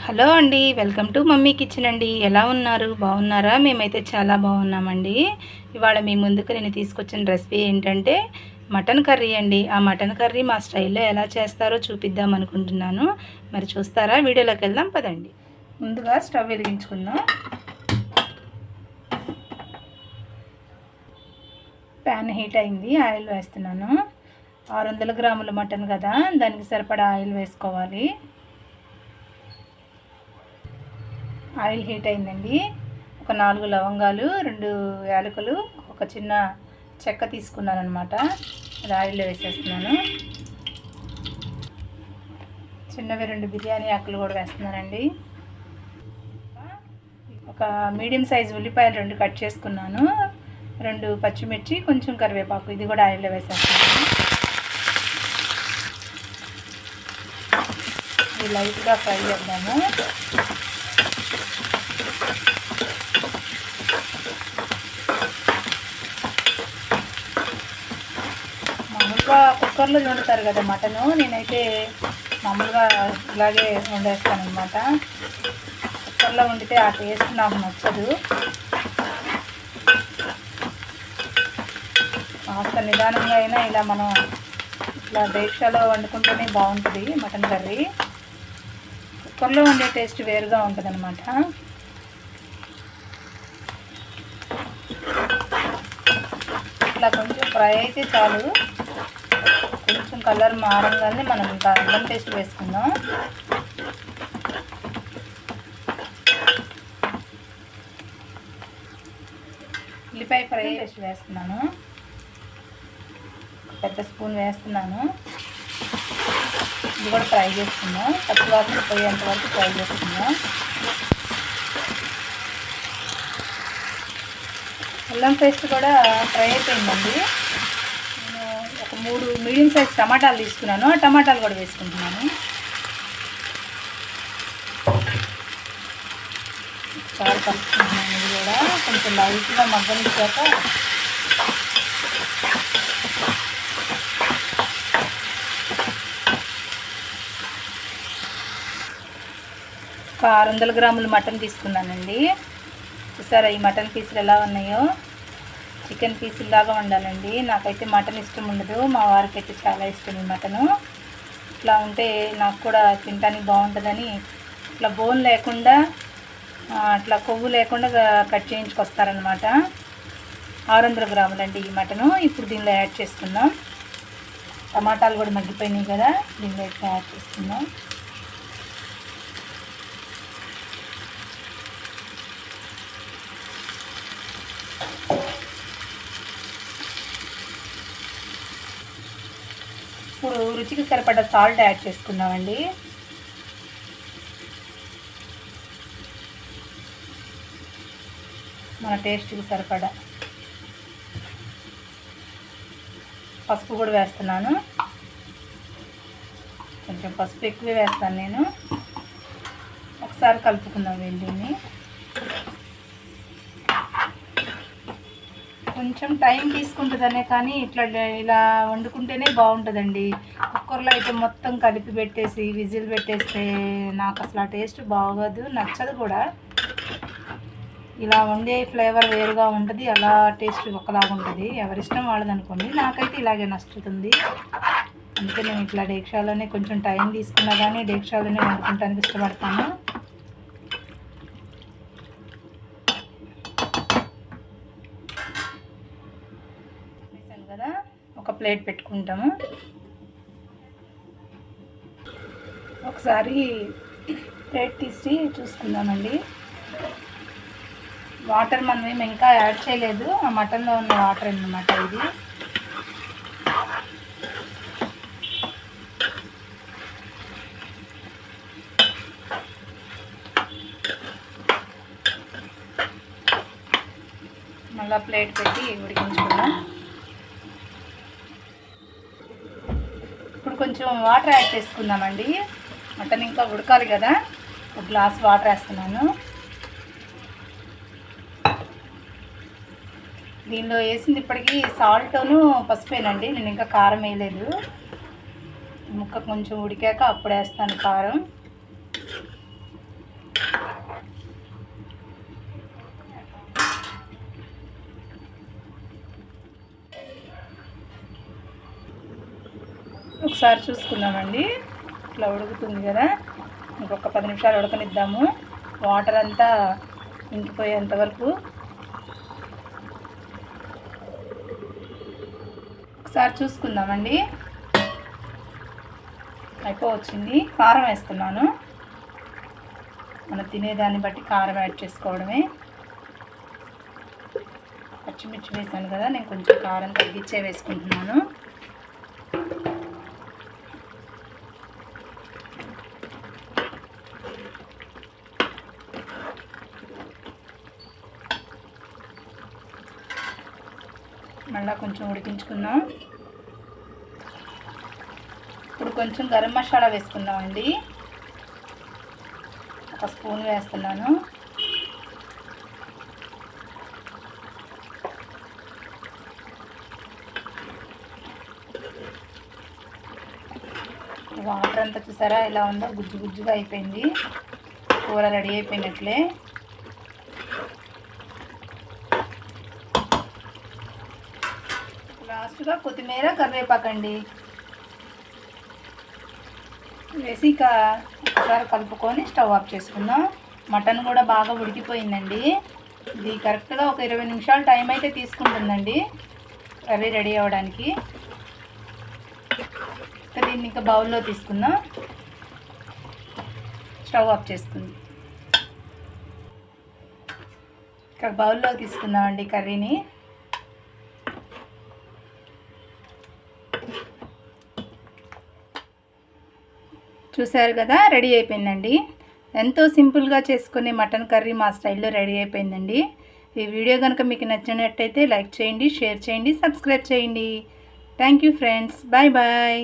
Hello అండి, welcome to mummy kitchen అండి. ఎలా ఉన్నారు? బాగున్నారా? మేమైతే చాలా బాగున్నామండి. ఇవాళ మీ ముందుకు నేను తీసుకొచ్చిన రెసిపీ ఏంటంటే మటన్ కర్రీ అండి. ఆ మటన్ కర్రీ మా స్టైల్లో ఎలా చేస్తారో చూపిద్దాం అనుకుంటున్నాను. మరి చూస్తారా? వీడియోలోకి వెళ్దాం పదండి. ముందుగా స్టవ్ వెలిగించుకుందాం. ప్యాన్ హీట్ అయింది, ఆయిల్ వేస్తున్నాను. 600 గ్రాముల మటన్ కదా, దానికి సరిపడా ఆయిల్ వేసుకోవాలి. ఆయిల్ హీట్ అయిందండి. ఒక 4 లవంగాలు, 2 యాలకులు, ఒక చిన్న చెక్క తీసుకున్నాను అనమాట. అది ఆయిల్లో వేసేస్తున్నాను. చిన్నవి 2 బిర్యానీ ఆకులు కూడా వేస్తున్నానండి. ఒక మీడియం సైజు ఉల్లిపాయలు 2 కట్ చేసుకున్నాను. 2 పచ్చిమిర్చి, కొంచెం కరివేపాకు, ఇది కూడా ఆయిల్లో వేసేస్తున్నాను. ఇది లైట్గా ఫ్రై చేద్దాము. మామూలుగా కుక్కర్లో వండుతారు కదా మటను, నేనైతే మామూలుగా ఇలాగే వండేస్తాను అనమాట. కుక్కర్లో వండితే ఆ టేస్ట్ నాకు నచ్చదు. కాస్త నిదానంగా అయినా ఇలా మనం ఇట్లా డేక్షాలో వండుకుంటేనే బాగుంటుంది మటన్ కర్రీ. కుక్కర్లో వండే టేస్ట్ వేరుగా ఉంటుంది అనమాట. ఇట్లా కొంచెం ఫ్రై అయితే చాలు. కొంచెం కలర్ మారంగానే మనం ఇంకా అల్లం పేస్ట్ వేసుకుందాం. ఉల్లిపాయ ఫ్రై పేస్ట్ వేస్తున్నాను. పెద్ద స్పూన్ వేస్తున్నాను. ఇది కూడా ఫ్రై చేసుకుందాం. పచ్చివాసన పోయేంత వరకు ఫ్రై చేసుకుందాం. అల్లం పేస్ట్ కూడా ఫ్రై అయిపోయిందండి. నేను ఒక 3 మీడియం సైజ్ టమాటాలు తీసుకున్నాను. ఆ టమాటాలు కూడా వేసుకుంటున్నాను. ఒకసారి కలుపుకుంటున్నాను. ఇది కూడా కొంచెం లైట్గా మగ్గనిచ్చాక ఒక 600 గ్రాముల మటన్ తీసుకున్నానండి. చూసారా ఈ మటన్ పీసులు ఎలా ఉన్నాయో? చికెన్ పీసుల్లాగా ఉండాలండి. నాకైతే మటన్ ఇష్టం ఉండదు, మా వారికి అయితే చాలా ఇష్టం ఈ మటను. ఇట్లా ఉంటే నాకు కూడా తినడానికి బాగుంటుందని ఇట్లా బోన్ లేకుండా, అట్లా కొవ్వు లేకుండా కట్ చేయించుకొస్తారనమాట. 600 గ్రాములండి ఈ మటను. ఇప్పుడు దీనిలో యాడ్ చేసుకుందాం. టమాటాలు కూడా మగ్గిపోయినాయి కదా, దీనిలో యాడ్ చేసుకుందాం. ఇప్పుడు రుచికి సరిపడా సాల్ట్ యాడ్ చేసుకుందామండి. మన టేస్ట్కి సరిపడా పసుపు కూడా వేస్తున్నాను. కొంచెం పసుపు ఎక్కువ వేస్తాను నేను. ఒకసారి కలుపుకుందాం దీన్ని. కొంచెం టైం తీసుకుంటుందనే కానీ ఇలా వండుకుంటేనే బాగుంటుందండి. కుక్కర్లో అయితే మొత్తం కలిపి పెట్టేసి విజిల్ పెట్టేస్తే నాకు అసలు ఆ టేస్ట్ బాగోదు, నచ్చదు కూడా. ఇలా వండే ఫ్లేవర్ వేరుగా ఉంటుంది, అలా టేస్ట్ ఒకలాగా ఉంటుంది. ఎవరిష్టం వాళ్ళది అనుకోండి. నాకైతే ఇలాగే నచ్చుతుంది. అందుకే నేను ఇట్లా డేక్షాలోనే కొంచెం టైం తీసుకున్నా కానీ డేక్షాలోనే వండుకుంటానికి ఇష్టపడతాను. కదా, ఒక ప్లేట్ పెట్టుకుంటాము. ఒకసారి ప్లేట్ తీసి చూసుకుందామండి. వాటర్ మనం ఏమి ఇంకా యాడ్ చేయలేదు, ఆ మటన్లో ఉన్న వాటర్ అన్నమాట ఇది. మళ్ళీ ప్లేట్ పెట్టి ఉడికించుకుందాం. ఇప్పుడు కొంచెం వాటర్ యాడ్ చేసుకుందామండి. మటన్ ఇంకా ఉడకాలి కదా, ఒక గ్లాస్ వాటర్ వేస్తున్నాను. దీనిలో వేసింది ఇప్పటికీ సాల్ట్ను పసుపేనండి, నేను ఇంకా కారం వేయలేదు. ముక్క కొంచెం ఉడికాక అప్పుడు వేస్తాను కారం. ఒకసారి చూసుకుందామండి. ఇట్లా ఉడుకుతుంది కదా, ఇంకొక 10 నిమిషాలు ఉడకనిద్దాము. వాటర్ అంతా ఇంకిపోయేంత వరకు ఒకసారి చూసుకుందామండి. అయిపోవచ్చింది. కారం వేస్తున్నాను. మనం తినేదాన్ని బట్టి కారం యాడ్ చేసుకోవడమే. పచ్చిమిర్చి వేసాను కదా, నేను కొంచెం కారం తగ్గించే వేసుకుంటున్నాను. మళ్ళీ కొంచెం ఉడికించుకుందాం. ఇప్పుడు కొంచెం గరం మసాలా వేసుకుందామండి. 1 స్పూన్ వేస్తున్నాను. వాటర్ అంతా చూసారా ఎలా ఉందో, గుజ్జు గుజ్జుగా అయిపోయింది. కూర రెడీ అయిపోయినట్లే. లాస్ట్గా కొత్తిమీర కరివేపాకండి వేసి ఇక ఒకసారి కలుపుకొని స్టవ్ ఆఫ్ చేసుకుందాం. మటన్ కూడా బాగా ఉడికిపోయిందండి. ఇది కరెక్ట్గా ఒక 20 నిమిషాలు టైం అయితే తీసుకుంటుందండి కర్రీ రెడీ అవ్వడానికి. దీన్ని ఇంకా బౌల్లో తీసుకుందాం. స్టవ్ ఆఫ్ చేసుకుందాం. ఇక బౌల్లో తీసుకుందామండి కర్రీని. చూసారు కదా, రెడీ అయిపోయిందండి. ఎంతో సింపుల్గా చేసుకునే మటన్ కర్రీ మా స్టైల్లో రెడీ అయిపోయిందండి. ఈ వీడియో కనుక మీకు నచ్చినట్టయితే లైక్ చేయండి, షేర్ చేయండి, సబ్స్క్రైబ్ చేయండి. Thank you friends. Bye bye.